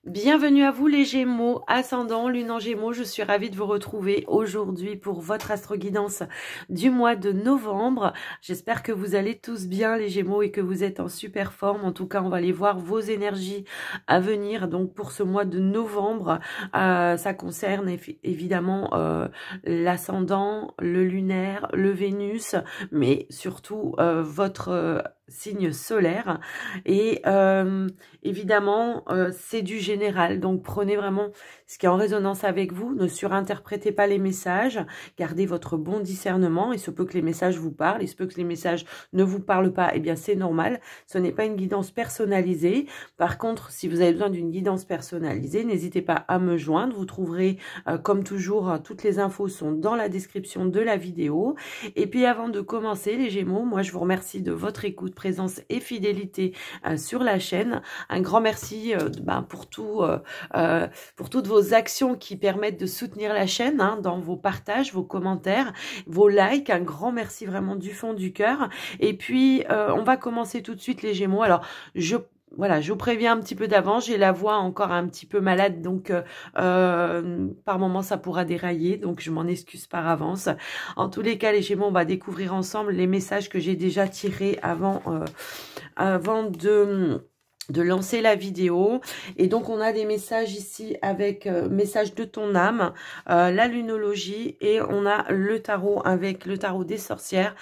Bienvenue à vous les Gémeaux, ascendant, lune en Gémeaux. Je suis ravie de vous retrouver aujourd'hui pour votre astro-guidance du mois de novembre. J'espère que vous allez tous bien les Gémeaux et que vous êtes en super forme. En tout cas, on va aller voir vos énergies à venir. Donc pour ce mois de novembre, ça concerne évidemment l'ascendant, le lunaire, le Vénus, mais surtout votre signe solaire. Et évidemment, c'est du général, donc prenez vraiment ce qui est en résonance avec vous, ne surinterprétez pas les messages, gardez votre bon discernement, il se peut que les messages vous parlent, il se peut que les messages ne vous parlent pas, eh bien c'est normal, ce n'est pas une guidance personnalisée. Par contre, si vous avez besoin d'une guidance personnalisée, n'hésitez pas à me joindre, vous trouverez comme toujours, toutes les infos sont dans la description de la vidéo. Et puis avant de commencer les Gémeaux, moi je vous remercie de votre écoute, présence et fidélité sur la chaîne. Un grand merci pour toutes vos actions qui permettent de soutenir la chaîne, dans vos partages, vos commentaires, vos likes. Un grand merci vraiment du fond du cœur. Et puis, on va commencer tout de suite les Gémeaux. Alors, je vous préviens un petit peu d'avance, j'ai la voix encore un petit peu malade, donc par moment ça pourra dérailler, donc je m'en excuse par avance. En tous les cas, les Gémeaux, on va découvrir ensemble les messages que j'ai déjà tirés avant de lancer la vidéo. Et donc on a des messages ici avec message de ton âme, la lunologie, et on a le tarot avec le tarot des sorcières.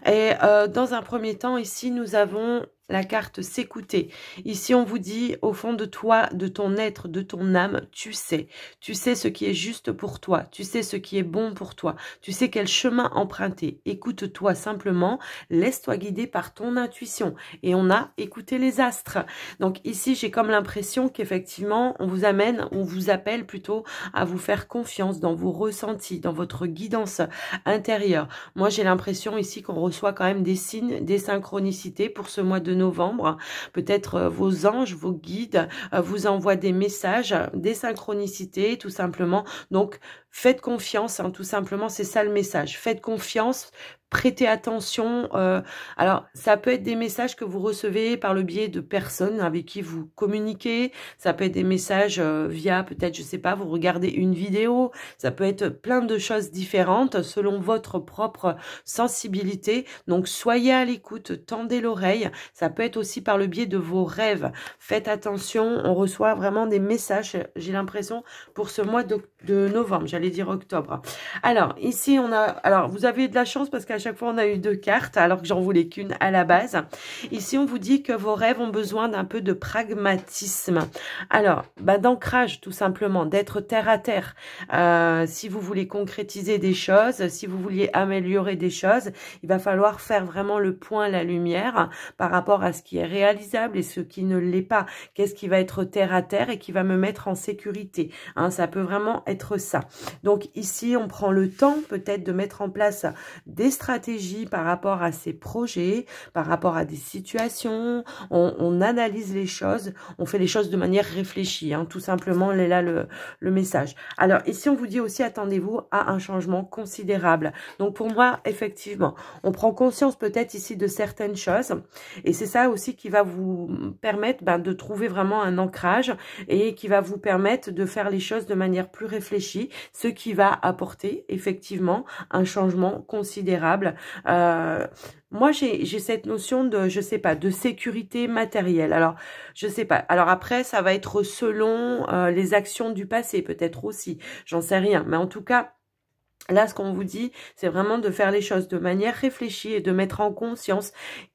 Et dans un premier temps ici nous avons la carte s'écouter. Ici, on vous dit, au fond de toi, de ton être, de ton âme, tu sais ce qui est juste pour toi. Tu sais ce qui est bon pour toi. Tu sais quel chemin emprunter. Écoute-toi simplement. Laisse-toi guider par ton intuition. Et on a écouté les astres. Donc ici, j'ai comme l'impression qu'effectivement, on vous appelle plutôt à vous faire confiance dans vos ressentis, dans votre guidance intérieure. Moi, j'ai l'impression ici qu'on reçoit quand même des signes, des synchronicités pour ce mois de novembre. Peut-être vos anges, vos guides vous envoient des messages, des synchronicités tout simplement. Donc faites confiance, tout simplement, c'est ça le message. Faites confiance, prêtez attention. Alors ça peut être des messages que vous recevez par le biais de personnes avec qui vous communiquez. Ça peut être des messages via peut-être, je sais pas, vous regardez une vidéo. Ça peut être plein de choses différentes selon votre propre sensibilité. Donc soyez à l'écoute, tendez l'oreille. Ça peut être aussi par le biais de vos rêves. Faites attention, on reçoit vraiment des messages, j'ai l'impression, pour ce mois de novembre, j'allais dire octobre. Alors, ici, alors, vous avez de la chance parce qu'à chaque fois, on a eu 2 cartes, alors que j'en voulais qu'une à la base. Ici, on vous dit que vos rêves ont besoin d'un peu de pragmatisme. Alors, d'ancrage, tout simplement, d'être terre à terre. Si vous voulez concrétiser des choses, si vous vouliez améliorer des choses, il va falloir faire vraiment le point, la lumière, par rapport à ce qui est réalisable et ce qui ne l'est pas. Qu'est-ce qui va être terre à terre et qui va me mettre en sécurité, ça peut vraiment être ça. Donc ici, on prend le temps peut-être de mettre en place des stratégies par rapport à ces projets, par rapport à des situations. On analyse les choses, on fait les choses de manière réfléchie, tout simplement, elle est là le message. Alors ici, on vous dit aussi, attendez-vous à un changement considérable. Donc pour moi, effectivement, on prend conscience peut-être ici de certaines choses. Et c'est ça aussi qui va vous permettre de trouver vraiment un ancrage et qui va vous permettre de faire les choses de manière plus réfléchie, ce qui va apporter effectivement un changement considérable. Moi, j'ai cette notion de, je sais pas, de sécurité matérielle. Alors, je sais pas. Alors après, ça va être selon les actions du passé, peut-être aussi. J'en sais rien. Mais en tout cas, là, ce qu'on vous dit, c'est vraiment de faire les choses de manière réfléchie et de mettre en conscience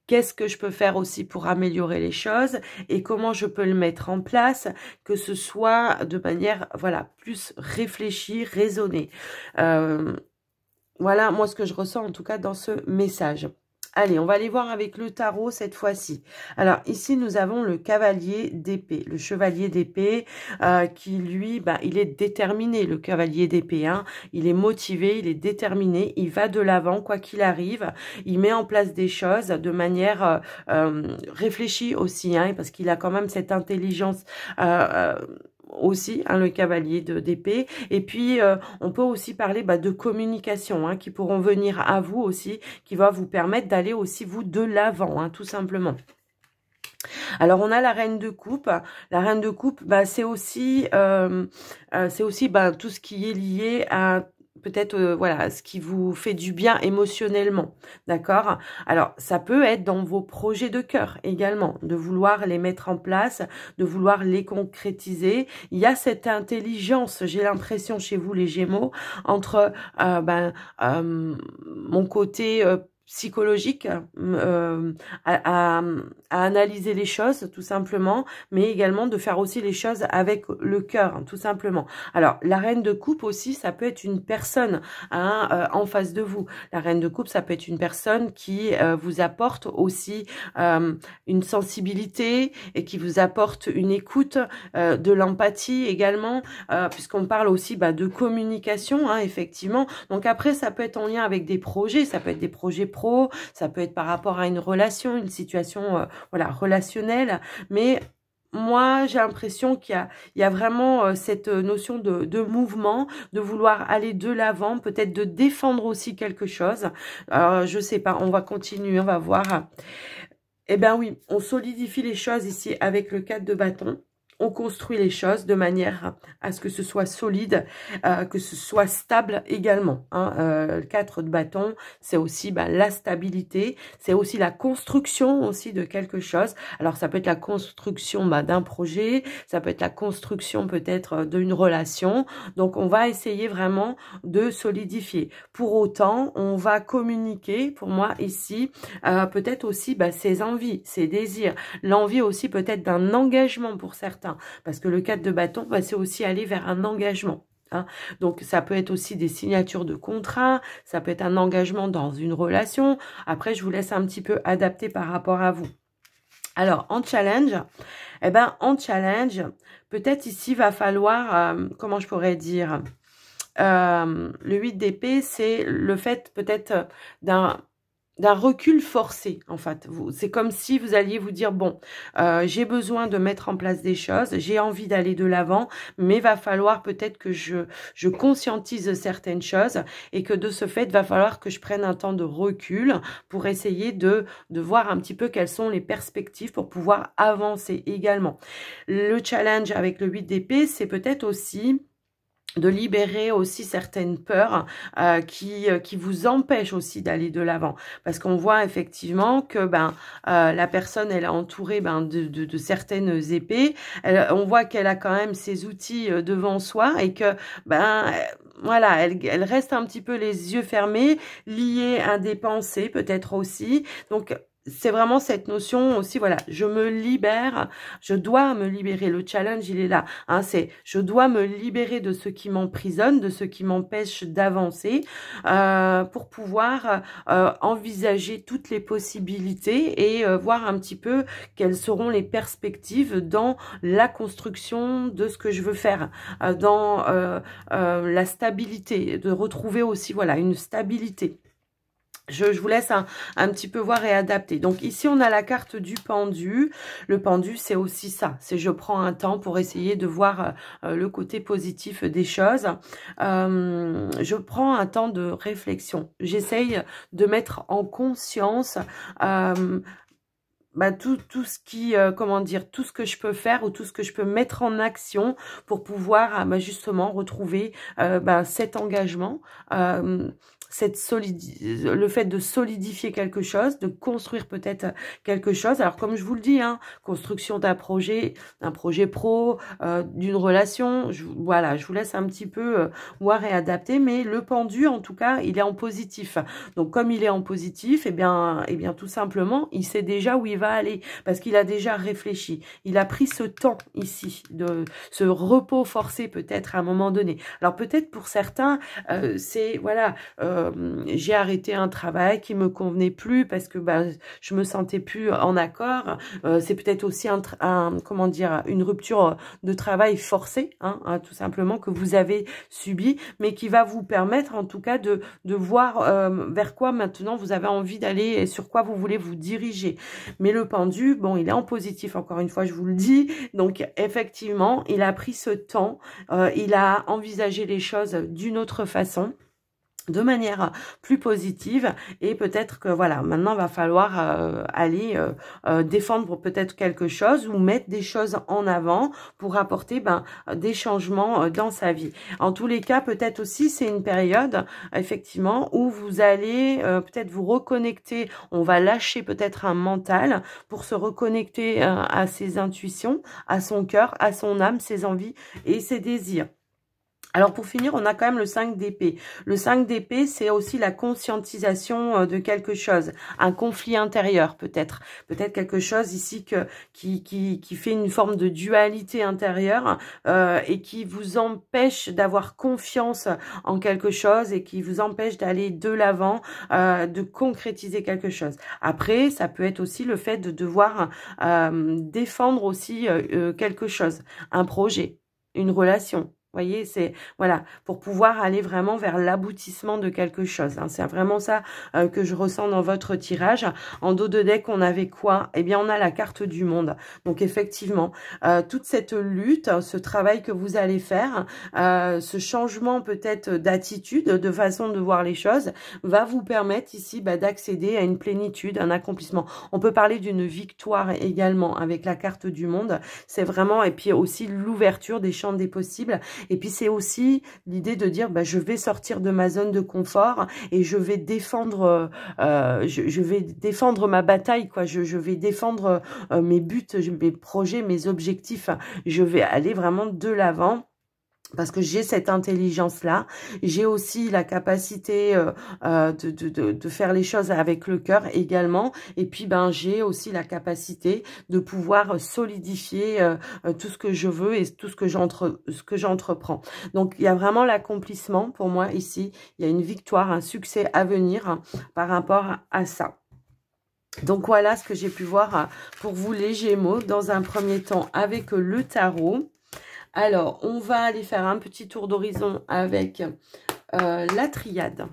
qu'est-ce que je peux faire aussi pour améliorer les choses et comment je peux le mettre en place, que ce soit de manière, voilà, plus réfléchie, raisonnée. Voilà, moi, ce que je ressens en tout cas dans ce message. Allez, on va aller voir avec le tarot cette fois-ci. Alors, ici, nous avons le cavalier d'épée. Le chevalier d'épée qui, lui, il est déterminé, le cavalier d'épée. Il est motivé, il est déterminé, il va de l'avant, quoi qu'il arrive. Il met en place des choses de manière réfléchie aussi, parce qu'il a quand même cette intelligence aussi, le cavalier d'épée. Et puis, on peut aussi parler de communication, qui pourront venir à vous aussi, qui va vous permettre d'aller aussi, vous, de l'avant, tout simplement. Alors, on a la reine de coupe. La reine de coupe, bah, c'est aussi bah, tout ce qui est lié à peut-être voilà, ce qui vous fait du bien émotionnellement, d'accord? Alors, ça peut être dans vos projets de cœur également, de vouloir les mettre en place, de vouloir les concrétiser. Il y a cette intelligence, j'ai l'impression chez vous les Gémeaux, entre mon côté psychologique à analyser les choses tout simplement, mais également de faire aussi les choses avec le cœur, hein, tout simplement. Alors la reine de coupe aussi, ça peut être une personne en face de vous. La reine de coupe, ça peut être une personne qui vous apporte aussi une sensibilité et qui vous apporte une écoute, de l'empathie également, puisqu'on parle aussi de communication, hein, effectivement. Donc après, ça peut être en lien avec des projets, ça peut être des projets pro, ça peut être par rapport à une relation, une situation voilà, relationnelle, mais moi, j'ai l'impression qu'il y a vraiment cette notion de mouvement, de vouloir aller de l'avant, peut-être de défendre aussi quelque chose. Alors, je sais pas, on va continuer, on va voir. Eh bien oui, on solidifie les choses ici avec le 4 de bâton. On construit les choses de manière à ce que ce soit solide, que ce soit stable également. Hein. Le 4 de bâton, c'est aussi la stabilité, c'est aussi la construction aussi de quelque chose. Alors ça peut être la construction d'un projet, ça peut être la construction peut-être d'une relation. Donc on va essayer vraiment de solidifier. Pour autant, on va communiquer, pour moi ici, peut-être aussi ses envies, ses désirs, l'envie aussi peut-être d'un engagement pour certains. Parce que le 4 de bâton, c'est aussi aller vers un engagement. Hein. Donc, ça peut être aussi des signatures de contrats, ça peut être un engagement dans une relation. Après, je vous laisse un petit peu adapter par rapport à vous. Alors, en challenge, en challenge, peut-être ici, va falloir, comment je pourrais dire, le 8 d'épée, c'est le fait peut-être d'un recul forcé, en fait. C'est comme si vous alliez vous dire, bon, j'ai besoin de mettre en place des choses, j'ai envie d'aller de l'avant, mais va falloir peut-être que je conscientise certaines choses et que de ce fait, va falloir que je prenne un temps de recul pour essayer de voir un petit peu quelles sont les perspectives pour pouvoir avancer également. Le challenge avec le 8 d'épée, c'est peut-être aussi de libérer aussi certaines peurs qui vous empêchent aussi d'aller de l'avant. Parce qu'on voit effectivement que la personne, elle est entourée de certaines épées. On voit qu'elle a quand même ses outils devant soi et que voilà, elle reste un petit peu les yeux fermés, liée à des pensées peut-être aussi. Donc c'est vraiment cette notion aussi, voilà, je me libère, je dois me libérer. Le challenge, il est là. Hein, c'est je dois me libérer de ce qui m'emprisonne, de ce qui m'empêche d'avancer pour pouvoir envisager toutes les possibilités et voir un petit peu quelles seront les perspectives dans la construction de ce que je veux faire, dans la stabilité, de retrouver aussi, voilà, une stabilité. Je vous laisse un petit peu voir et adapter. Donc ici, on a la carte du pendu. Le pendu, c'est aussi ça. C'est je prends un temps pour essayer de voir le côté positif des choses. Je prends un temps de réflexion. J'essaye de mettre en conscience tout ce qui, comment dire, tout ce que je peux faire ou tout ce que je peux mettre en action pour pouvoir justement retrouver cet engagement, le fait de solidifier quelque chose, de construire peut-être quelque chose. Alors comme je vous le dis, hein, construction d'un projet pro, d'une relation, voilà, je vous laisse un petit peu voir et adapter, mais le pendu en tout cas, il est en positif. Donc comme il est en positif, eh bien tout simplement, il sait déjà où il va aller parce qu'il a déjà réfléchi. Il a pris ce temps ici, de ce repos forcé peut-être à un moment donné. Alors peut-être pour certains, c'est voilà, j'ai arrêté un travail qui me convenait plus parce que je me sentais plus en accord. C'est peut-être aussi comment dire, une rupture de travail forcée, hein, tout simplement que vous avez subi, mais qui va vous permettre en tout cas de voir vers quoi maintenant vous avez envie d'aller et sur quoi vous voulez vous diriger. Mais le pendu, bon, il est en positif, encore une fois, je vous le dis. Donc effectivement, il a pris ce temps, il a envisagé les choses d'une autre façon. de manière plus positive, et peut-être que voilà, maintenant va falloir aller défendre peut-être quelque chose ou mettre des choses en avant pour apporter des changements dans sa vie. En tous les cas, peut-être aussi c'est une période effectivement où vous allez peut-être vous reconnecter, on va lâcher peut-être un mental pour se reconnecter à ses intuitions, à son cœur, à son âme, ses envies et ses désirs. Alors pour finir, on a quand même le 5 d'épée. Le 5 d'épée, c'est aussi la conscientisation de quelque chose, un conflit intérieur peut-être. Peut-être quelque chose ici qui fait une forme de dualité intérieure et qui vous empêche d'avoir confiance en quelque chose et qui vous empêche d'aller de l'avant, de concrétiser quelque chose. Après, ça peut être aussi le fait de devoir défendre aussi quelque chose, un projet, une relation. Vous voyez, c'est voilà, pour pouvoir aller vraiment vers l'aboutissement de quelque chose. Hein. C'est vraiment ça que je ressens dans votre tirage. En dos de deck, on avait quoi? Eh bien, on a la carte du monde. Donc, effectivement, toute cette lutte, ce travail que vous allez faire, ce changement peut-être d'attitude, de façon de voir les choses, va vous permettre ici d'accéder à une plénitude, un accomplissement. On peut parler d'une victoire également avec la carte du monde. C'est vraiment, et puis aussi l'ouverture des champs des possibles. Et puis c'est aussi l'idée de dire je vais sortir de ma zone de confort et je vais défendre je vais défendre ma bataille, quoi. Je vais défendre mes buts, mes projets, mes objectifs. Je vais aller vraiment de l'avant. Parce que j'ai cette intelligence-là, j'ai aussi la capacité de faire les choses avec le cœur également. Et puis, j'ai aussi la capacité de pouvoir solidifier tout ce que je veux et tout ce que j'entreprends. Donc, il y a vraiment l'accomplissement pour moi ici. Il y a une victoire, un succès à venir par rapport à ça. Donc, voilà ce que j'ai pu voir pour vous les Gémeaux dans un premier temps avec le tarot. Alors, on va aller faire un petit tour d'horizon avec la triade.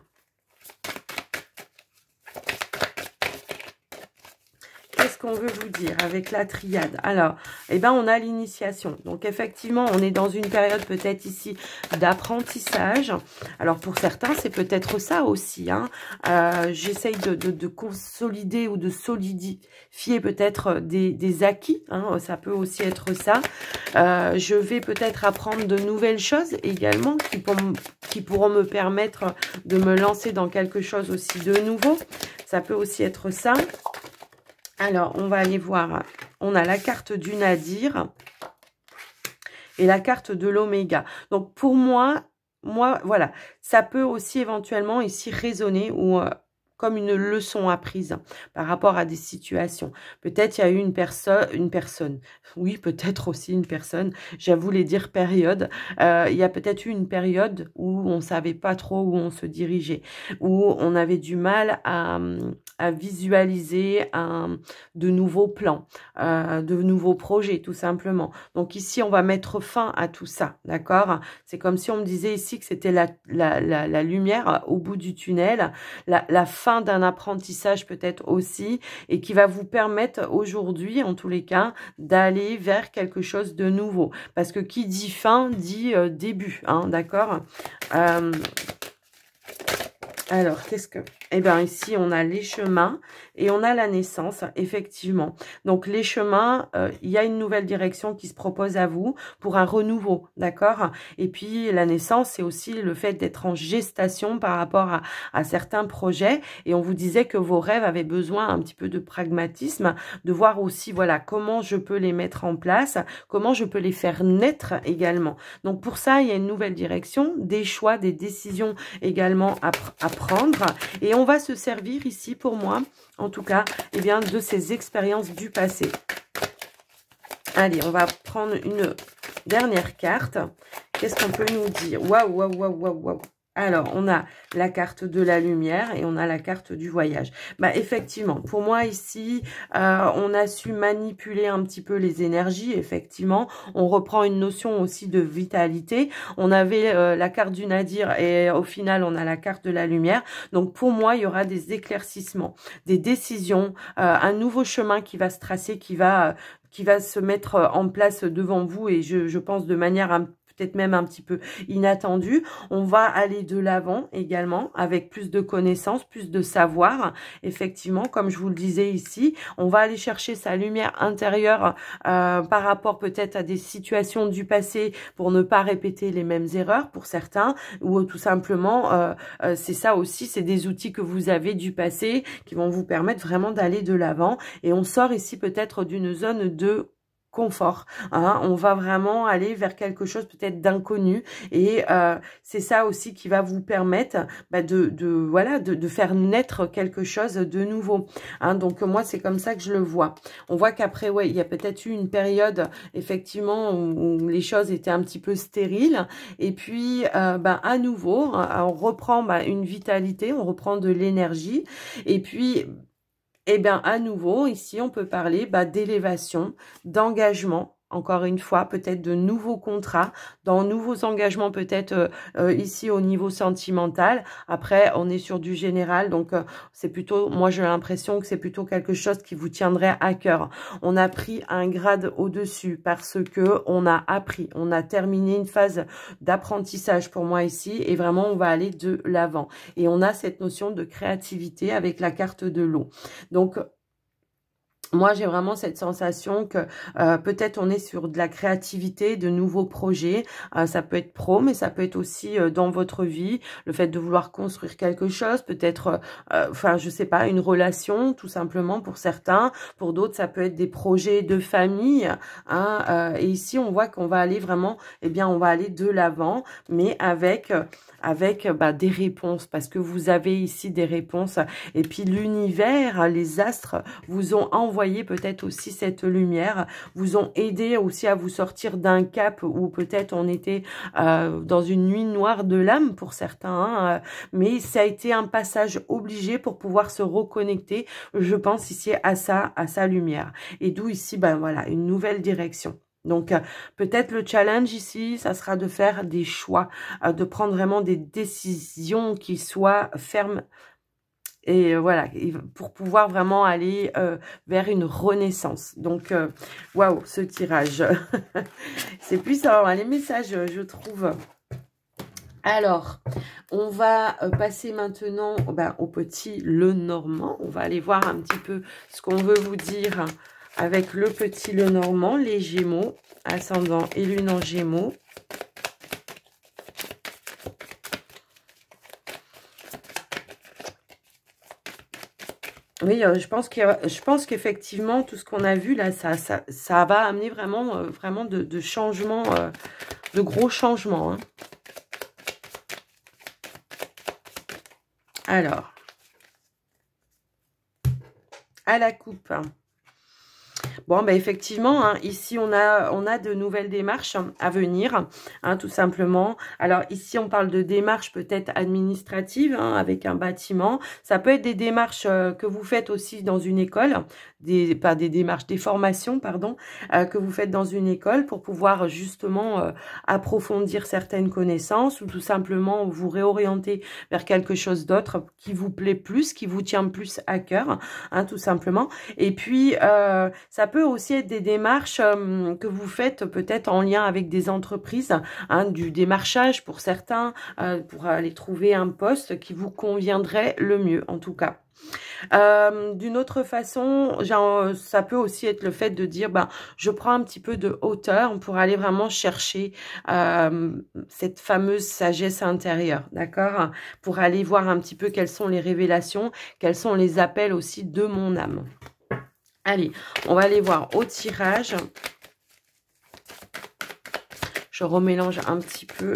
Qu'est-ce qu'on veut vous dire avec la triade? Alors, on a l'initiation. Donc, effectivement, on est dans une période peut-être ici d'apprentissage. Alors, pour certains, c'est peut-être ça aussi. Hein. J'essaye de consolider ou de solidifier peut-être des acquis. Hein. Ça peut aussi être ça. Je vais peut-être apprendre de nouvelles choses également qui pourront me permettre de me lancer dans quelque chose aussi de nouveau. Ça peut aussi être ça. Alors, on va aller voir. On a la carte du Nadir et la carte de l'Oméga. Donc, pour moi, voilà, ça peut aussi éventuellement ici résonner ou comme une leçon apprise par rapport à des situations. Peut-être il y a eu une personne, oui, peut-être aussi une personne, j'avoue les dire période, il y a peut-être eu une période où on ne savait pas trop où on se dirigeait, où on avait du mal à visualiser de nouveaux plans, de nouveaux projets, tout simplement. Donc ici, on va mettre fin à tout ça, d'accord? C'est comme si on me disait ici que c'était la lumière au bout du tunnel, la fin d'un apprentissage peut-être aussi, et qui va vous permettre aujourd'hui, en tous les cas, d'aller vers quelque chose de nouveau. Parce que qui dit fin, dit début, hein, d'accord? Alors, qu'est-ce que... Eh bien, ici, on a les chemins et on a la naissance, effectivement. Donc, les chemins, il y a une nouvelle direction qui se propose à vous pour un renouveau, d'accord? Et puis, la naissance, c'est aussi le fait d'être en gestation par rapport à certains projets. Et on vous disait que vos rêves avaient besoin un petit peu de pragmatisme, de voir aussi, voilà, comment je peux les mettre en place, comment je peux les faire naître également. Donc, pour ça, il y a une nouvelle direction, des choix, des décisions également à prendre. Et on va se servir ici, pour moi, en tout cas, eh bien, de ces expériences du passé. Allez, on va prendre une dernière carte. Qu'est-ce qu'on peut nous dire? Waouh, waouh, waouh, waouh, waouh. Alors, on a la carte de la lumière et on a la carte du voyage. Effectivement, pour moi ici, on a su manipuler un petit peu les énergies, effectivement. On reprend une notion aussi de vitalité. On avait la carte du Nadir et au final, on a la carte de la lumière. Donc, pour moi, il y aura des éclaircissements, des décisions, un nouveau chemin qui va se tracer, qui va se mettre en place devant vous et je pense de manière peut-être même un petit peu inattendu. On va aller de l'avant également avec plus de connaissances, plus de savoir. Effectivement, comme je vous le disais ici, on va aller chercher sa lumière intérieure par rapport peut-être à des situations du passé pour ne pas répéter les mêmes erreurs pour certains, ou tout simplement, c'est ça aussi, c'est des outils que vous avez du passé qui vont vous permettre vraiment d'aller de l'avant. Et on sort ici peut-être d'une zone de confort, hein. On va vraiment aller vers quelque chose peut-être d'inconnu et c'est ça aussi qui va vous permettre de faire naître quelque chose de nouveau, hein. Donc moi c'est comme ça que je le vois. On voit qu'après ouais, il y a peut-être eu une période effectivement où les choses étaient un petit peu stériles et puis à nouveau on reprend une vitalité, on reprend de l'énergie et puis eh bien, à nouveau, ici, on peut parler d'élévation, d'engagement. Encore une fois, peut-être de nouveaux contrats, dans nouveaux engagements peut-être ici au niveau sentimental. Après, on est sur du général, donc c'est plutôt, moi j'ai l'impression que c'est plutôt quelque chose qui vous tiendrait à cœur. On a pris un grade au-dessus parce que on a appris, on a terminé une phase d'apprentissage pour moi ici et vraiment on va aller de l'avant. Et on a cette notion de créativité avec la carte de l'eau. Donc, moi, j'ai vraiment cette sensation que peut-être on est sur de la créativité, de nouveaux projets. Ça peut être pro, mais ça peut être aussi dans votre vie, le fait de vouloir construire quelque chose, peut-être, je sais pas, une relation, tout simplement pour certains. Pour d'autres, ça peut être des projets de famille, hein. Et ici, on voit qu'on va aller vraiment, on va aller de l'avant, mais avec des réponses, parce que vous avez ici des réponses. Et puis l'univers, les astres vous ont envoyé peut-être aussi cette lumière, vous ont aidé aussi à vous sortir d'un cap où peut-être on était dans une nuit noire de l'âme pour certains, hein, mais ça a été un passage obligé pour pouvoir se reconnecter, je pense ici à sa lumière. Et d'où ici, voilà, une nouvelle direction. Donc, peut-être le challenge ici, ça sera de faire des choix, de prendre vraiment des décisions qui soient fermes. Et voilà, pour pouvoir vraiment aller vers une renaissance. Donc, waouh, ce tirage. C'est puissant, hein, les messages, je trouve. Alors, on va passer maintenant au petit Lenormand. On va aller voir un petit peu ce qu'on veut vous dire avec le petit Lenormand, les Gémeaux, ascendant et lune en Gémeaux. Oui, je pense qu'effectivement, tout ce qu'on a vu là, ça va amener vraiment, vraiment de changements, de gros changements, hein. Alors, à la coupe. Bon, effectivement, hein, ici, on a de nouvelles démarches à venir, hein, tout simplement. Alors, ici, on parle de démarches peut-être administratives, hein, avec un bâtiment. Ça peut être des démarches que vous faites aussi dans une école, des formations, pardon, que vous faites dans une école pour pouvoir justement approfondir certaines connaissances ou tout simplement vous réorienter vers quelque chose d'autre qui vous plaît plus, qui vous tient plus à cœur, hein, tout simplement. Et puis, ça peut aussi être des démarches que vous faites peut-être en lien avec des entreprises, hein, du démarchage pour certains, pour aller trouver un poste qui vous conviendrait le mieux, en tout cas. D'une autre façon, ça peut aussi être le fait de dire, je prends un petit peu de hauteur pour aller vraiment chercher cette fameuse sagesse intérieure, d'accord? Pour aller voir un petit peu quelles sont les révélations, quels sont les appels aussi de mon âme. Allez, on va aller voir au tirage. Je remélange un petit peu.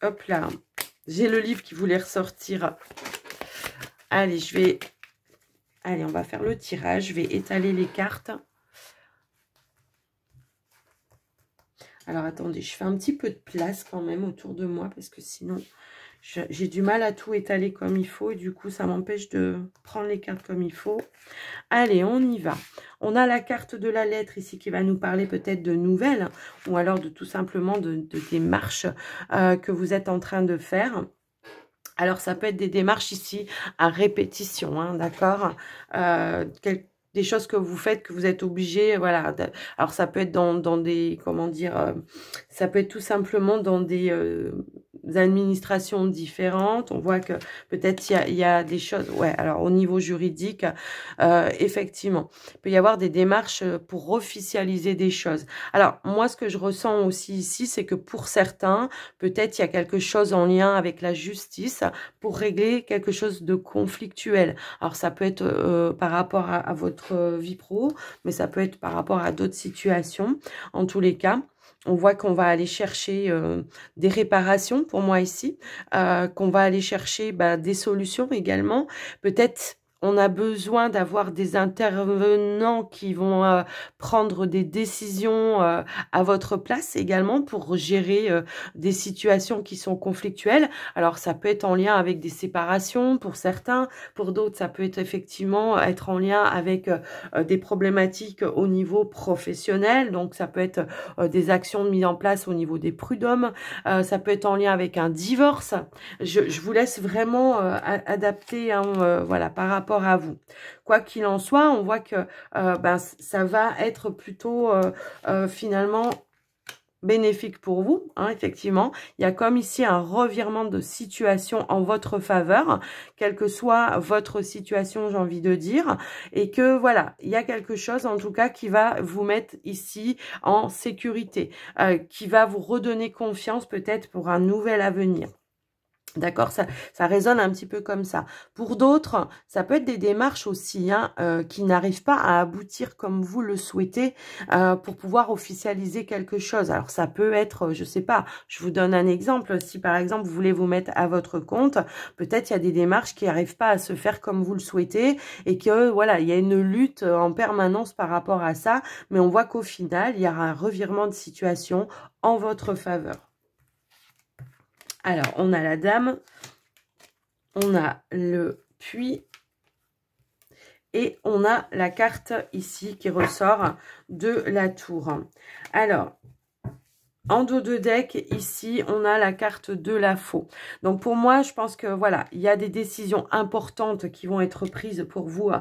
Hop là. J'ai le livre qui voulait ressortir. Allez, Allez, on va faire le tirage. Je vais étaler les cartes. Alors, attendez, je fais un petit peu de place quand même autour de moi parce que sinon, j'ai du mal à tout étaler comme il faut. Et du coup, ça m'empêche de prendre les cartes comme il faut. Allez, on y va. On a la carte de la lettre ici qui va nous parler peut-être de nouvelles ou alors de tout simplement de démarches que vous êtes en train de faire. Alors, ça peut être des démarches ici à répétition, hein, d'accord? des choses que vous faites, que vous êtes obligé, voilà. Alors, ça peut être dans des, comment dire, ça peut être tout simplement dans des administrations différentes. On voit que peut-être il y a des choses, ouais, alors au niveau juridique, effectivement, il peut y avoir des démarches pour officialiser des choses. Alors, moi, ce que je ressens aussi ici, c'est que pour certains, peut-être il y a quelque chose en lien avec la justice pour régler quelque chose de conflictuel. Alors, ça peut être par rapport à votre vie pro, mais ça peut être par rapport à d'autres situations. En tous les cas, on voit qu'on va aller chercher des réparations pour moi ici, qu'on va aller chercher des solutions également. Peut-être on a besoin d'avoir des intervenants qui vont prendre des décisions à votre place également pour gérer des situations qui sont conflictuelles. Alors, ça peut être en lien avec des séparations pour certains. Pour d'autres, ça peut être effectivement être en lien avec des problématiques au niveau professionnel. Donc, ça peut être des actions mises en place au niveau des prud'hommes. Ça peut être en lien avec un divorce. Je vous laisse vraiment adapter, hein, voilà, par rapport à vous. Quoi qu'il en soit, on voit que ça va être plutôt finalement bénéfique pour vous, hein, effectivement. Il y a comme ici un revirement de situation en votre faveur, quelle que soit votre situation, j'ai envie de dire, et que voilà, il y a quelque chose en tout cas qui va vous mettre ici en sécurité, qui va vous redonner confiance peut-être pour un nouvel avenir. D'accord, ça résonne un petit peu comme ça. Pour d'autres, ça peut être des démarches aussi hein, qui n'arrivent pas à aboutir comme vous le souhaitez pour pouvoir officialiser quelque chose. Alors ça peut être, je sais pas, je vous donne un exemple. Si par exemple vous voulez vous mettre à votre compte, peut-être il y a des démarches qui n'arrivent pas à se faire comme vous le souhaitez et que voilà, il y a une lutte en permanence par rapport à ça. Mais on voit qu'au final, il y aura un revirement de situation en votre faveur. Alors, on a la dame, on a le puits et on a la carte ici qui ressort de la tour. Alors, en dos de deck, ici, on a la carte de la faux. Donc, pour moi, je pense que, voilà, il y a des décisions importantes qui vont être prises pour vous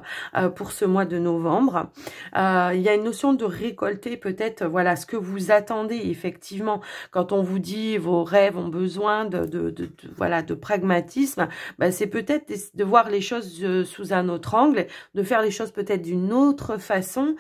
pour ce mois de novembre. Il y a une notion de récolter peut-être, voilà, ce que vous attendez, effectivement. Quand on vous dit vos rêves ont besoin voilà, de pragmatisme, c'est peut-être de voir les choses sous un autre angle, de faire les choses peut-être d'une autre façon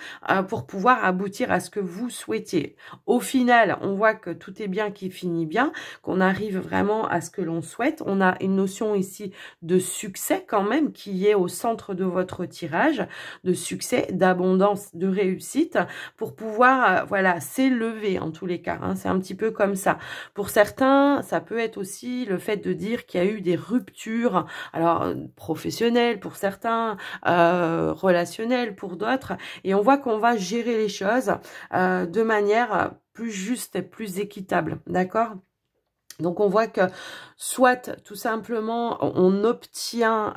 pour pouvoir aboutir à ce que vous souhaitiez. Au final, on voit que tout est bien qui finit bien, qu'on arrive vraiment à ce que l'on souhaite. On a une notion ici de succès quand même qui est au centre de votre tirage, de succès, d'abondance, de réussite pour pouvoir voilà, s'élever en tous les cas. Hein. C'est un petit peu comme ça. Pour certains, ça peut être aussi le fait de dire qu'il y a eu des ruptures, alors professionnelles pour certains, relationnelles pour d'autres, et on voit qu'on va gérer les choses de manière plus juste et plus équitable, d'accord? Donc, on voit que soit, tout simplement, on obtient...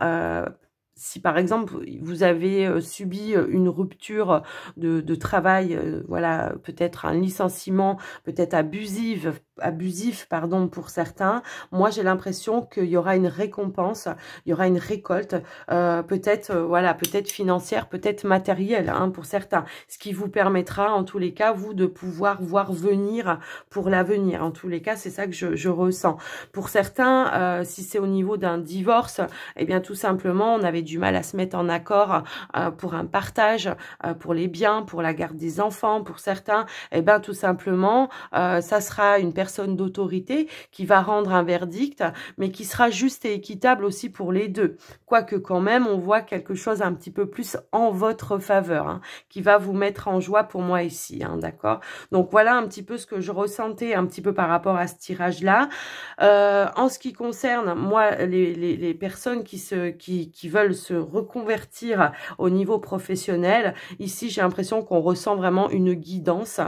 si par exemple vous avez subi une rupture de travail, voilà, peut-être un licenciement, peut-être abusif pardon, pour certains, moi j'ai l'impression qu'il y aura une récompense, il y aura une récolte, peut-être voilà, peut-être financière, peut-être matérielle hein, pour certains, ce qui vous permettra en tous les cas vous de pouvoir voir venir pour l'avenir. En tous les cas, c'est ça que je ressens. Pour certains, si c'est au niveau d'un divorce, eh bien tout simplement on avait du mal à se mettre en accord pour un partage, pour les biens, pour la garde des enfants. Pour certains, eh bien tout simplement, ça sera une personne d'autorité qui va rendre un verdict, mais qui sera juste et équitable aussi pour les deux. Quoique quand même, on voit quelque chose un petit peu plus en votre faveur, hein, qui va vous mettre en joie pour moi ici, hein, d'accord? Donc voilà un petit peu ce que je ressentais un petit peu par rapport à ce tirage-là. En ce qui concerne, moi, les personnes qui veulent se reconvertir au niveau professionnel, ici, j'ai l'impression qu'on ressent vraiment une guidance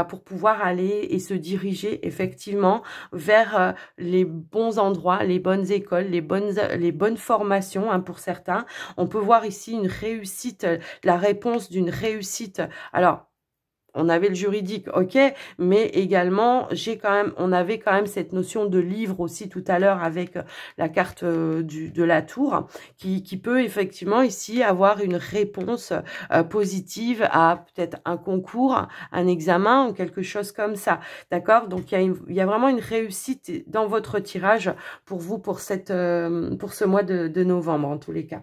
pour pouvoir aller et se diriger effectivement vers les bons endroits, les bonnes écoles, les bonnes formations hein, pour certains. On peut voir ici une réussite, la réponse d'une réussite. Alors, on avait le juridique, ok, mais également, on avait quand même cette notion de livre aussi tout à l'heure avec la carte de la tour, qui peut effectivement ici avoir une réponse positive à peut-être un concours, un examen ou quelque chose comme ça, d'accord? Donc il y a vraiment une réussite dans votre tirage pour vous pour ce mois de novembre en tous les cas.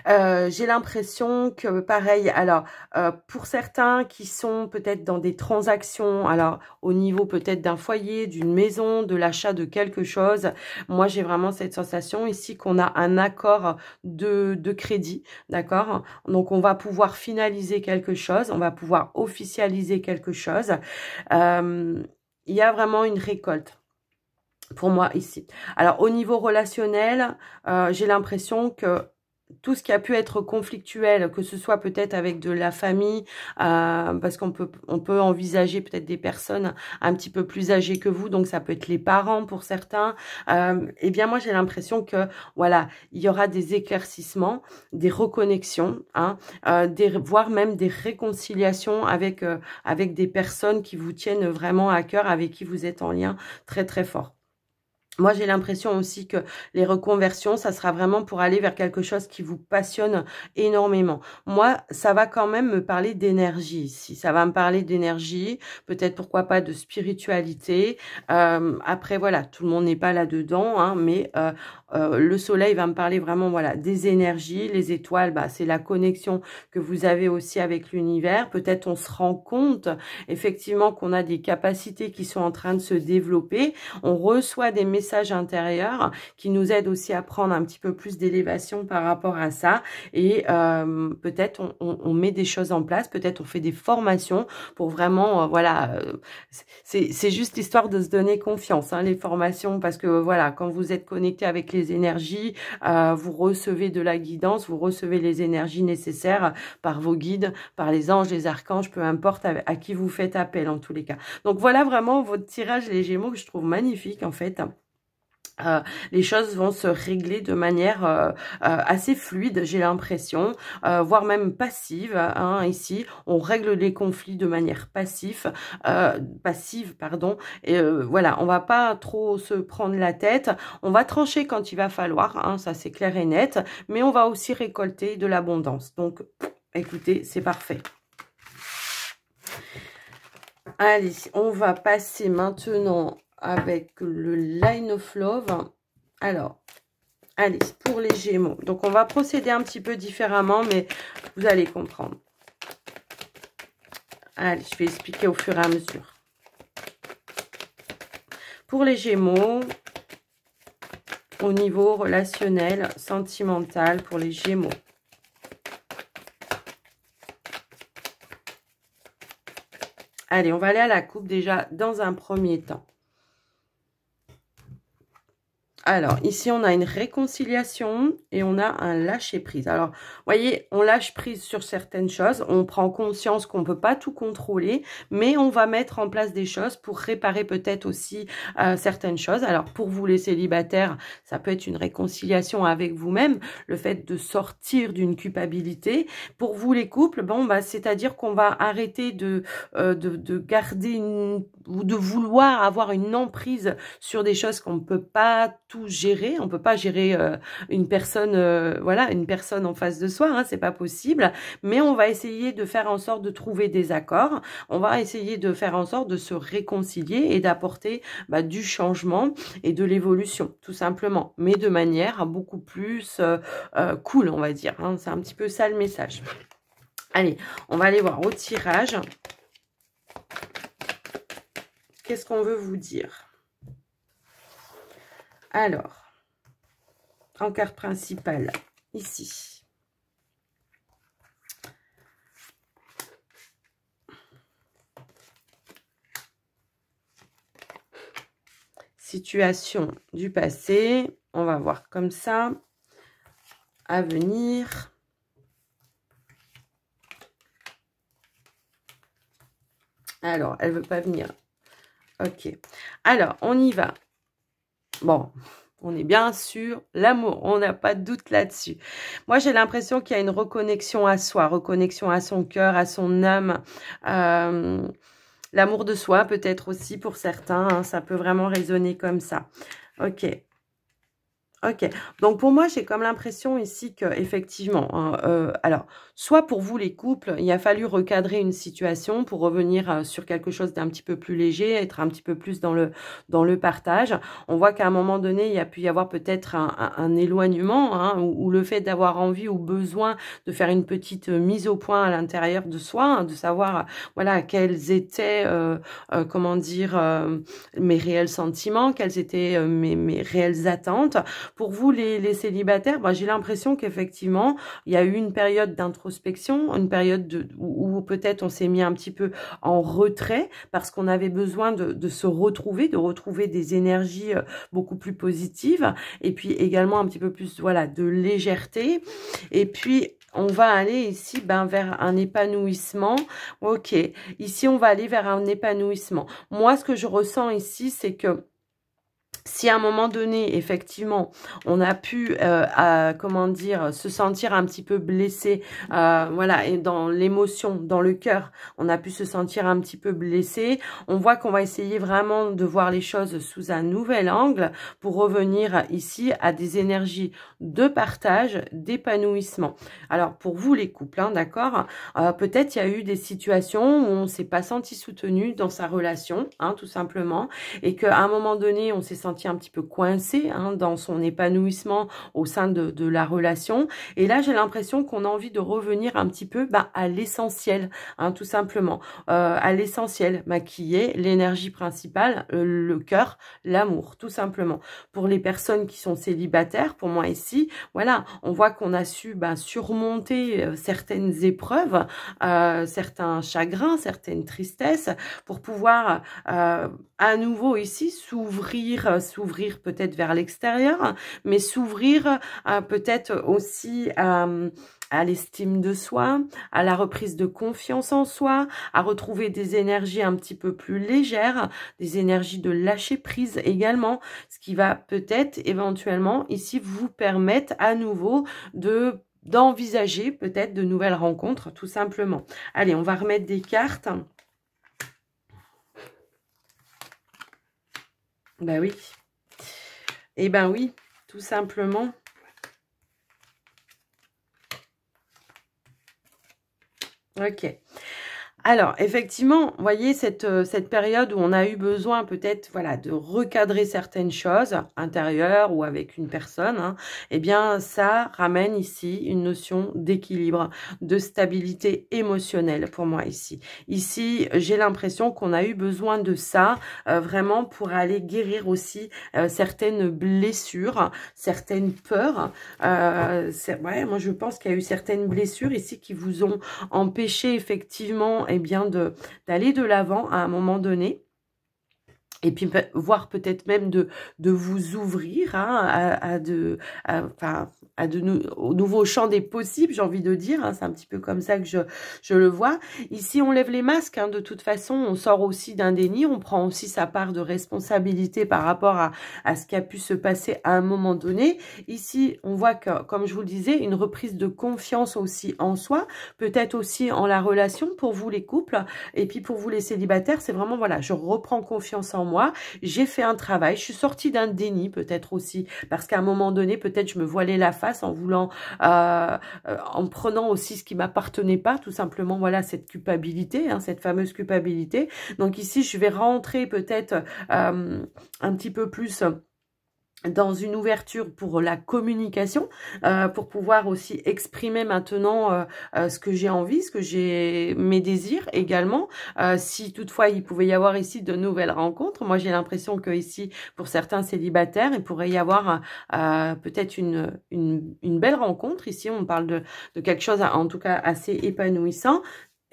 J'ai l'impression que pareil, alors pour certains qui sont peut-être dans des transactions, alors au niveau peut-être d'un foyer, d'une maison, de l'achat de quelque chose, moi j'ai vraiment cette sensation ici qu'on a un accord de crédit, d'accord? Donc on va pouvoir finaliser quelque chose, on va pouvoir officialiser quelque chose. Il y a vraiment une récolte pour moi ici. Alors au niveau relationnel, j'ai l'impression que tout ce qui a pu être conflictuel, que ce soit peut-être avec de la famille, parce qu'on peut envisager peut-être des personnes un petit peu plus âgées que vous, donc ça peut être les parents pour certains. Eh bien moi j'ai l'impression que voilà, il y aura des éclaircissements, des reconnexions, hein, voire même des réconciliations avec des personnes qui vous tiennent vraiment à cœur, avec qui vous êtes en lien très très fort. Moi, j'ai l'impression aussi que les reconversions, ça sera vraiment pour aller vers quelque chose qui vous passionne énormément. Moi, ça va quand même me parler d'énergie ici. Ça va me parler d'énergie, peut-être pourquoi pas de spiritualité. Après, voilà, tout le monde n'est pas là-dedans, hein, mais le soleil va me parler vraiment voilà des énergies. Les étoiles, bah, c'est la connexion que vous avez aussi avec l'univers. Peut-être on se rend compte effectivement qu'on a des capacités qui sont en train de se développer. On reçoit des messages intérieurs qui nous aident aussi à prendre un petit peu plus d'élévation par rapport à ça. Et peut-être on met des choses en place, peut-être on fait des formations pour vraiment, voilà, c'est juste histoire de se donner confiance, hein, les formations, parce que voilà, quand vous êtes connecté avec les énergies, vous recevez de la guidance, vous recevez les énergies nécessaires par vos guides, par les anges, les archanges, peu importe à qui vous faites appel en tous les cas. Donc voilà vraiment votre tirage les Gémeaux que je trouve magnifique en fait. Les choses vont se régler de manière assez fluide, j'ai l'impression, voire même passive. Hein, ici, on règle les conflits de manière passive, pardon. Et voilà, on va pas trop se prendre la tête. On va trancher quand il va falloir, hein, ça c'est clair et net. Mais on va aussi récolter de l'abondance. Donc, écoutez, c'est parfait. Allez, on va passer maintenant avec le Line of Love. Alors, allez, pour les Gémeaux. Donc, on va procéder un petit peu différemment, mais vous allez comprendre. Allez, je vais expliquer au fur et à mesure. Pour les Gémeaux, au niveau relationnel, sentimental, pour les Gémeaux. Allez, on va aller à la coupe déjà dans un premier temps. Alors, ici, on a une réconciliation et on a un lâcher-prise. Alors, vous voyez, on lâche prise sur certaines choses. On prend conscience qu'on ne peut pas tout contrôler, mais on va mettre en place des choses pour réparer peut-être aussi certaines choses. Alors, pour vous, les célibataires, ça peut être une réconciliation avec vous-même, le fait de sortir d'une culpabilité. Pour vous, les couples, bon, bah, c'est-à-dire qu'on va arrêter de garder ou de vouloir avoir une emprise sur des choses qu'on ne peut pas tout gérer. On peut pas gérer une personne, voilà, une personne en face de soi, hein, c'est pas possible. Mais on va essayer de faire en sorte de trouver des accords. On va essayer de faire en sorte de se réconcilier et d'apporter du changement et de l'évolution, tout simplement. Mais de manière beaucoup plus cool, on va dire. Hein. C'est un petit peu ça le message. Allez, on va aller voir au tirage. Qu'est-ce qu'on veut vous dire? Alors, en carte principale, ici. Situation du passé, on va voir comme ça. À venir. Alors, elle veut pas venir. Ok. Alors, on y va. Bon, On est bien sur l'amour, on n'a pas de doute là-dessus. Moi, j'ai l'impression qu'il y a une reconnexion à soi, reconnexion à son cœur, à son âme, l'amour de soi peut-être aussi pour certains, hein, ça peut vraiment résonner comme ça. Ok. Ok, donc pour moi, j'ai comme l'impression ici que effectivement, hein, alors, soit pour vous les couples, il a fallu recadrer une situation pour revenir sur quelque chose d'un petit peu plus léger, être un petit peu plus dans le partage. On voit qu'à un moment donné, il y a pu y avoir peut-être un éloignement, hein, ou le fait d'avoir envie ou besoin de faire une petite mise au point à l'intérieur de soi, hein, de savoir, voilà, quels étaient, comment dire, mes réels sentiments, quelles étaient mes réelles attentes. Pour vous, les célibataires, bah, j'ai l'impression qu'effectivement, il y a eu une période d'introspection, une période où peut-être on s'est mis un petit peu en retrait parce qu'on avait besoin de se retrouver, de retrouver des énergies beaucoup plus positives et puis également un petit peu plus, voilà, de légèreté. Et puis, on va aller ici vers un épanouissement. Ok, ici, on va aller vers un épanouissement. Moi, ce que je ressens ici, c'est que si à un moment donné, effectivement, on a pu, comment dire, se sentir un petit peu blessé, voilà, et dans l'émotion, dans le cœur, on a pu se sentir un petit peu blessé. On voit qu'on va essayer vraiment de voir les choses sous un nouvel angle pour revenir ici à des énergies de partage, d'épanouissement. Alors, pour vous les couples, hein, d'accord, peut-être il y a eu des situations où on s'est pas senti soutenu dans sa relation, hein, tout simplement, et qu'à un moment donné, on s'est senti un petit peu coincé, hein, dans son épanouissement au sein de la relation. Et là, j'ai l'impression qu'on a envie de revenir un petit peu à l'essentiel, hein, tout simplement. À l'essentiel, qui est l'énergie principale, le cœur, l'amour, tout simplement. Pour les personnes qui sont célibataires, pour moi ici, voilà, on voit qu'on a su surmonter certaines épreuves, certains chagrins, certaines tristesses, pour pouvoir à nouveau ici s'ouvrir peut-être vers l'extérieur, mais s'ouvrir peut-être aussi à l'estime de soi, à la reprise de confiance en soi, à retrouver des énergies un petit peu plus légères, des énergies de lâcher prise également, ce qui va peut-être éventuellement ici vous permettre à nouveau d'envisager peut-être de nouvelles rencontres, tout simplement. Allez, on va remettre des cartes. Ben oui. Eh ben oui, tout simplement. Ok. Alors, effectivement, vous voyez, cette période où on a eu besoin peut-être, voilà, de recadrer certaines choses, intérieures ou avec une personne, hein, eh bien, ça ramène ici une notion d'équilibre, de stabilité émotionnelle pour moi ici. Ici, j'ai l'impression qu'on a eu besoin de ça, vraiment pour aller guérir aussi certaines blessures, certaines peurs. Ouais, moi, je pense qu'il y a eu certaines blessures ici qui vous ont empêché effectivement bien d'aller de l'avant à un moment donné. Et puis, voire peut-être même de vous ouvrir, hein, au nouveau champ des possibles, j'ai envie de dire. Hein, c'est un petit peu comme ça que je le vois. Ici, on lève les masques. Hein, de toute façon, on sort aussi d'un déni. On prend aussi sa part de responsabilité par rapport à ce qui a pu se passer à un moment donné. Ici, on voit que, comme je vous le disais, une reprise de confiance aussi en soi. Peut-être aussi en la relation pour vous les couples. Et puis, pour vous les célibataires, c'est vraiment, voilà, je reprends confiance en moi. J'ai fait un travail, je suis sortie d'un déni peut-être aussi, parce qu'à un moment donné, peut-être je me voilais la face en voulant, en prenant aussi ce qui m'appartenait pas, tout simplement, voilà, cette culpabilité, hein, cette fameuse culpabilité. Donc ici, je vais rentrer peut-être un petit peu plus dans une ouverture pour la communication, pour pouvoir aussi exprimer maintenant ce que j'ai envie, mes désirs également. Si toutefois il pouvait y avoir ici de nouvelles rencontres, moi j'ai l'impression que ici pour certains célibataires il pourrait y avoir peut-être une belle rencontre. Ici on parle de quelque chose en tout cas assez épanouissant.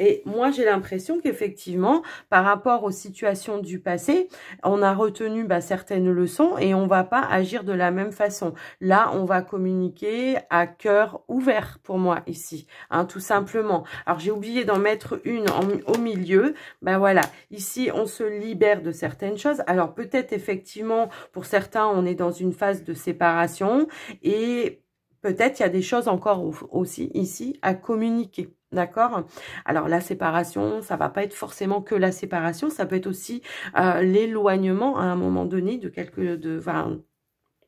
Et moi, j'ai l'impression qu'effectivement, par rapport aux situations du passé, on a retenu certaines leçons et on va pas agir de la même façon. Là, on va communiquer à cœur ouvert pour moi ici, hein, tout simplement. Alors, j'ai oublié d'en mettre une au milieu. Ben voilà, ici, on se libère de certaines choses. Alors, peut-être effectivement, pour certains, on est dans une phase de séparation et peut-être il y a des choses encore aussi ici à communiquer. D'accord? Alors, la séparation, ça va pas être forcément que la séparation, ça peut être aussi l'éloignement à un moment donné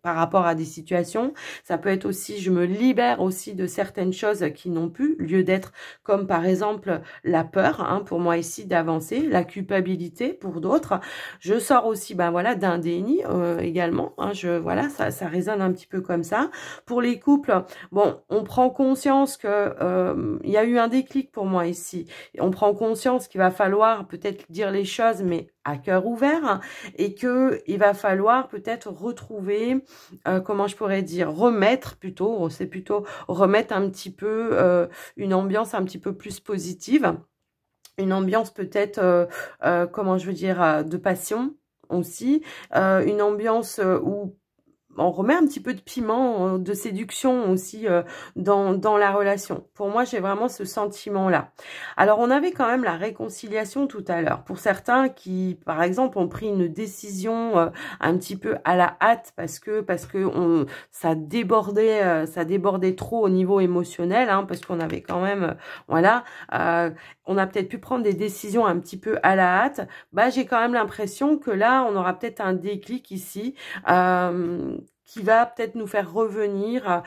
par rapport à des situations. Ça peut être aussi, je me libère aussi de certaines choses qui n'ont plus lieu d'être, comme par exemple la peur, hein, pour moi ici d'avancer, la culpabilité pour d'autres. Je sors aussi, voilà, d'un déni également. Hein, voilà, ça résonne un petit peu comme ça. Pour les couples, bon, on prend conscience que il y a eu un déclic pour moi ici. On prend conscience qu'il va falloir peut-être dire les choses, mais à cœur ouvert, et que il va falloir peut-être retrouver, comment je pourrais dire, c'est plutôt remettre un petit peu une ambiance un petit peu plus positive, une ambiance peut-être, comment je veux dire, de passion aussi, une ambiance où on remet un petit peu de piment, de séduction aussi dans la relation. Pour moi, j'ai vraiment ce sentiment-là. Alors, on avait quand même la réconciliation tout à l'heure. Pour certains qui, par exemple, ont pris une décision un petit peu à la hâte parce que ça débordait trop au niveau émotionnel, hein, parce qu'on avait quand même, voilà, on a peut-être pu prendre des décisions un petit peu à la hâte. J'ai quand même l'impression que là, on aura peut-être un déclic ici, qui va peut-être nous faire revenir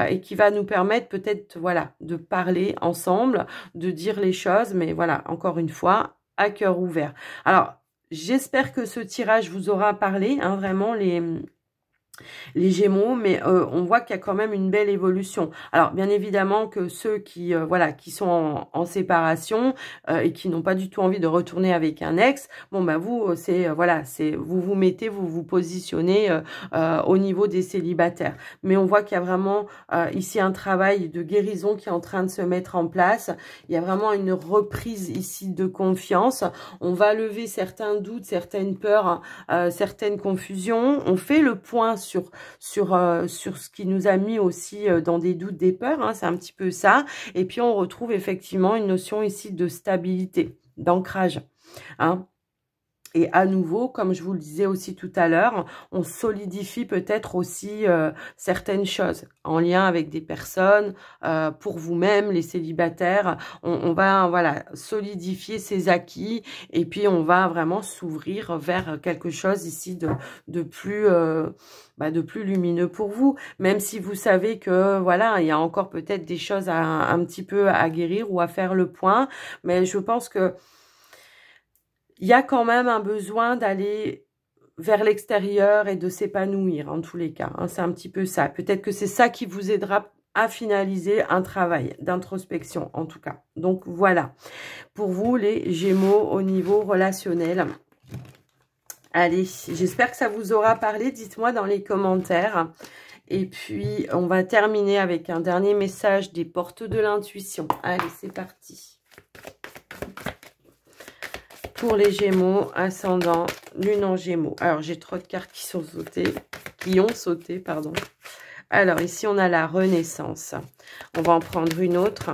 et qui va nous permettre peut-être, voilà, de parler ensemble, de dire les choses, mais voilà, encore une fois, à cœur ouvert. Alors, j'espère que ce tirage vous aura parlé, hein, vraiment, les Gémeaux, mais on voit qu'il y a quand même une belle évolution. Alors, bien évidemment que ceux qui qui sont en séparation et qui n'ont pas du tout envie de retourner avec un ex, bon vous c'est vous vous mettez, vous vous positionnez au niveau des célibataires. Mais on voit qu'il y a vraiment ici un travail de guérison qui est en train de se mettre en place. Il y a vraiment une reprise ici de confiance. On va lever certains doutes, certaines peurs, certaines confusions. On fait le point sur ce qui nous a mis aussi dans des doutes, des peurs, hein, c'est un petit peu ça. Et puis, on retrouve effectivement une notion ici de stabilité, d'ancrage, hein. Et à nouveau, comme je vous le disais aussi tout à l'heure, on solidifie peut-être aussi certaines choses en lien avec des personnes, pour vous-même, les célibataires. On va solidifier ses acquis et puis on va vraiment s'ouvrir vers quelque chose ici de plus lumineux pour vous. Même si vous savez que voilà, il y a encore peut-être des choses un petit peu à guérir ou à faire le point. Mais je pense que il y a quand même un besoin d'aller vers l'extérieur et de s'épanouir en tous les cas. Hein, c'est un petit peu ça. Peut-être que c'est ça qui vous aidera à finaliser un travail d'introspection en tout cas. Donc voilà, pour vous les Gémeaux au niveau relationnel. Allez, j'espère que ça vous aura parlé. Dites-moi dans les commentaires. Et puis, on va terminer avec un dernier message des portes de l'intuition. Allez, c'est parti. Pour les Gémeaux, ascendant, lune en Gémeaux. Alors, j'ai trop de cartes qui ont sauté, pardon. Alors, ici, on a la Renaissance. On va en prendre une autre.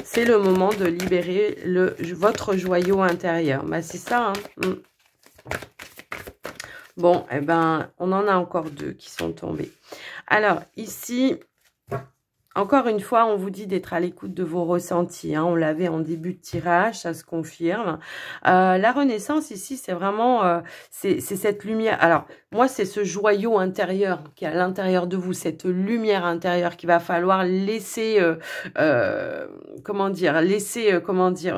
C'est le moment de libérer votre joyau intérieur. C'est ça, hein. Bon, eh ben, on en a encore deux qui sont tombés. Alors, ici, encore une fois, on vous dit d'être à l'écoute de vos ressentis. Hein. On l'avait en début de tirage, ça se confirme. La Renaissance, ici, c'est vraiment c'est cette lumière. Alors, moi, c'est ce joyau intérieur qui est à l'intérieur de vous, cette lumière intérieure qu'il va falloir laisser,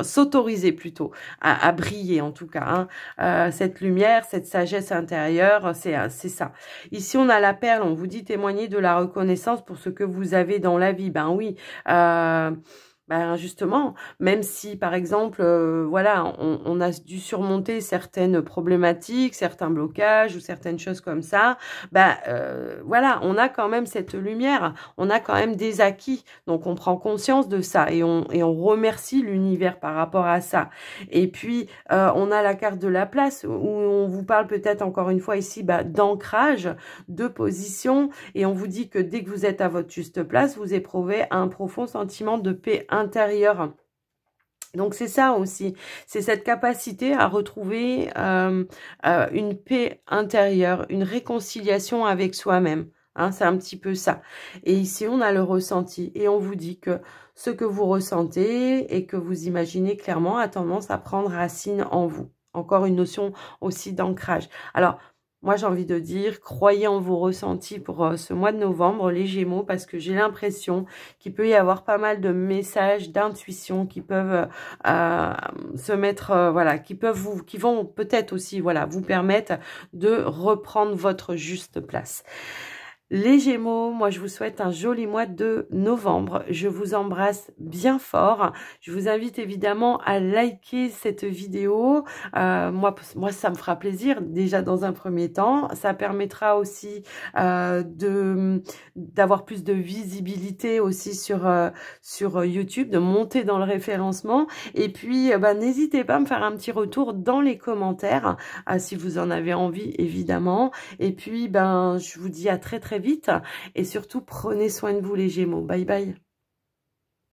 s'autoriser plutôt à briller, en tout cas. Hein. Cette lumière, cette sagesse intérieure, c'est ça. Ici, on a la perle, on vous dit témoigner de la reconnaissance pour ce que vous avez dans la vie. Ben oui, Ben justement, même si par exemple, voilà, on a dû surmonter certaines problématiques, certains blocages ou certaines choses comme ça, ben voilà, on a quand même cette lumière, on a quand même des acquis, donc on prend conscience de ça et on remercie l'univers par rapport à ça. Et puis on a la carte de la place où on vous parle peut-être encore une fois ici d'ancrage, de position, et on vous dit que dès que vous êtes à votre juste place, vous éprouvez un profond sentiment de paix intérieure. Donc c'est ça aussi, c'est cette capacité à retrouver une paix intérieure, une réconciliation avec soi-même. Hein, c'est un petit peu ça. Et ici, on a le ressenti et on vous dit que ce que vous ressentez et que vous imaginez clairement a tendance à prendre racine en vous. Encore une notion aussi d'ancrage. Alors, moi, j'ai envie de dire, croyez en vos ressentis pour ce mois de novembre, les Gémeaux, parce que j'ai l'impression qu'il peut y avoir pas mal de messages d'intuition qui peuvent se mettre, voilà, qui vont peut-être aussi, voilà, vous permettre de reprendre votre juste place. Les Gémeaux, moi je vous souhaite un joli mois de novembre. Je vous embrasse bien fort. Je vous invite évidemment à liker cette vidéo. Moi, ça me fera plaisir déjà dans un premier temps. Ça permettra aussi d'avoir plus de visibilité aussi sur YouTube, de monter dans le référencement. Et puis, n'hésitez pas à me faire un petit retour dans les commentaires si vous en avez envie, évidemment. Et puis, je vous dis à très très vite et surtout prenez soin de vous les Gémeaux. Bye bye.